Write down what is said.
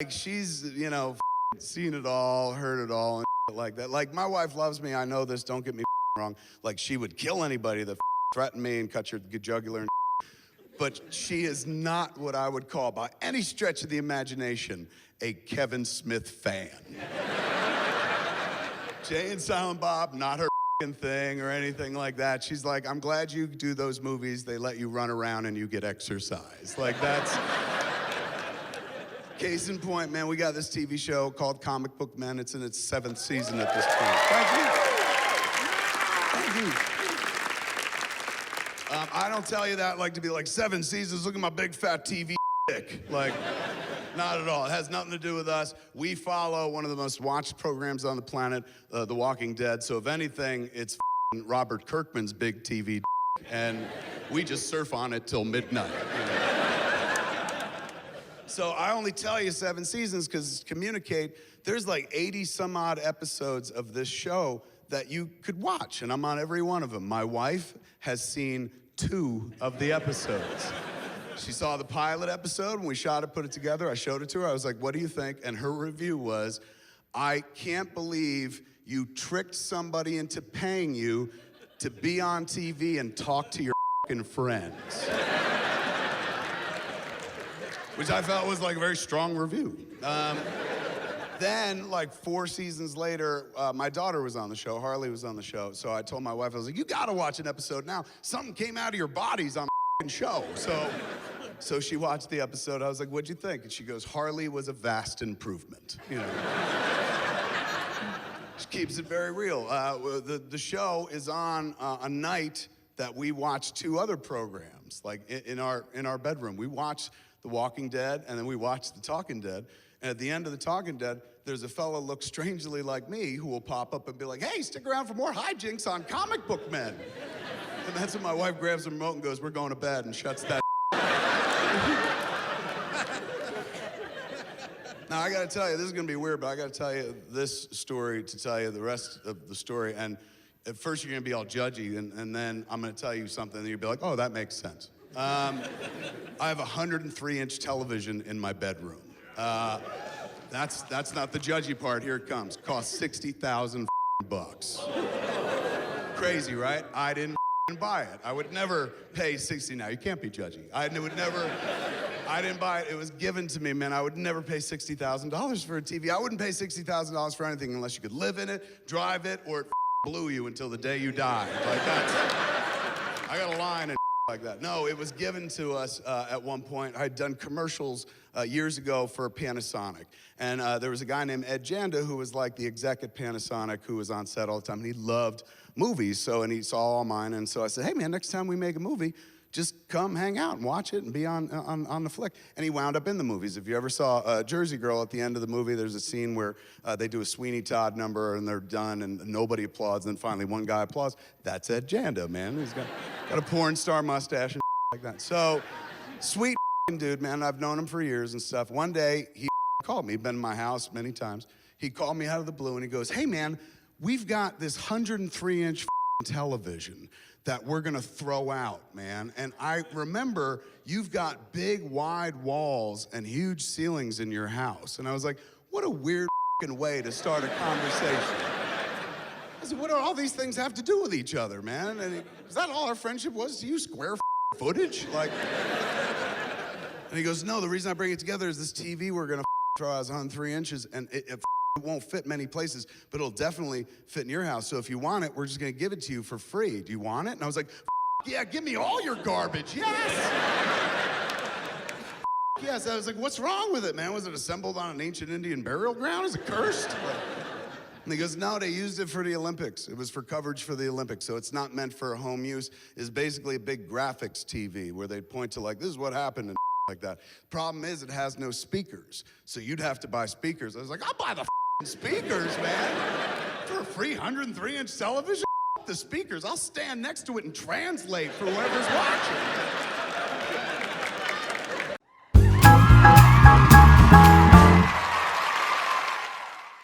like she's, you know, seen it all, heard it all, and like that. Like, my wife loves me. I know this. Don't get me wrong. Like, she would kill anybody that threatened me and cut your jugular. But she is not what I would call, by any stretch of the imagination, a Kevin Smith fan. Jay and Silent Bob, not her thing or anything like that. She's like, I'm glad you do those movies. They let you run around and you get exercise. Like, that's... Case in point, man, we got this TV show called Comic Book Men. It's in its 7th season at this point. Thank you. Thank you. I don't tell you that like to be like 7 seasons, look at my big fat TV dick. Like, not at all. It has nothing to do with us. We follow one of the most watched programs on the planet, The Walking Dead. So if anything, it's Robert Kirkman's big TV dick, and we just surf on it till midnight. You know? So I only tell you 7 seasons because communicate, there's like 80 some odd episodes of this show that you could watch, and I'm on every one of them. My wife has seen 2 of the episodes. She saw the pilot episode when we shot it, put it together. I showed it to her. I was like, what do you think? And her review was, I can't believe you tricked somebody into paying you to be on TV and talk to your fucking friends. Which I felt was like a very strong review. Then, like 4 seasons later, my daughter was on the show, Harley was on the show, so I told my wife, I was like, you gotta watch an episode now. Something came out of your bodies on the show. So she watched the episode. I was like, what'd you think? And she goes, Harley was a vast improvement, you know. She keeps it very real. The show is on a night that we watch 2 other programs, like in our bedroom. We watch The Walking Dead, and then we watch The Talking Dead. And at the end of The Talking Dead, there's a fella look strangely like me who will pop up and be like, hey, stick around for more hijinks on Comic Book Men. And that's when my wife grabs the remote and goes, we're going to bed, and shuts that. Now, I gotta tell you, this is gonna be weird, but I gotta tell you this story to tell you the rest of the story. And at first you're gonna be all judgy, and then I'm gonna tell you something, and you'll be like, oh, that makes sense. I have a 103-inch television in my bedroom. That's not the judgy part. Here it comes. Cost $60,000 bucks. Crazy, right? I didn't buy it. I would never pay 60. Now, you can't be judgy. I didn't buy it. It was given to me, man. I would never pay $60,000 for a TV. I wouldn't pay $60,000 for anything unless you could live in it, drive it, or it blew you until the day you died. Like, that's... I got a line and like that. No, it was given to us at one point. I'd done commercials years ago for Panasonic. And there was a guy named Ed Janda who was like the exec at Panasonic who was on set all the time. And he loved movies, and he saw all mine. And so I said, hey, man, next time we make a movie, just come hang out and watch it and be on the flick. And he wound up in the movies. If you ever saw Jersey Girl, at the end of the movie, there's a scene where they do a Sweeney Todd number and they're done and nobody applauds. And then finally one guy applauds. That's Ed Janda, man. He's got a porn star mustache and like that. So, sweet dude, man. I've known him for years and stuff. One day, he called me. He'd been in my house many times. He called me out of the blue and he goes, hey, man, we've got this 103-inch television that we're gonna throw out, man. And I remember you've got big, wide walls and huge ceilings in your house. And I was like, what a weird way to start a conversation. I said, what do all these things have to do with each other, man? And is that all our friendship was to you, square footage? Like, and he goes, no, the reason I bring it together is this TV we're gonna throw out is 103 inches, and it won't fit many places, but it'll definitely fit in your house. So if you want it, we're just gonna give it to you for free. Do you want it? And I was like, yeah, give me all your garbage, yes! Yes, I was like, what's wrong with it, man? Was it assembled on an ancient Indian burial ground? Is it cursed? And he goes, no, they used it for the Olympics. It was for coverage for the Olympics, so it's not meant for home use. It's basically a big graphics TV where they point to like, this is what happened and like that. Problem is, it has no speakers, so you'd have to buy speakers. I was like, I'll buy the speakers, man. For a free 103-inch television, the speakers. I'll stand next to it and translate for whoever's watching.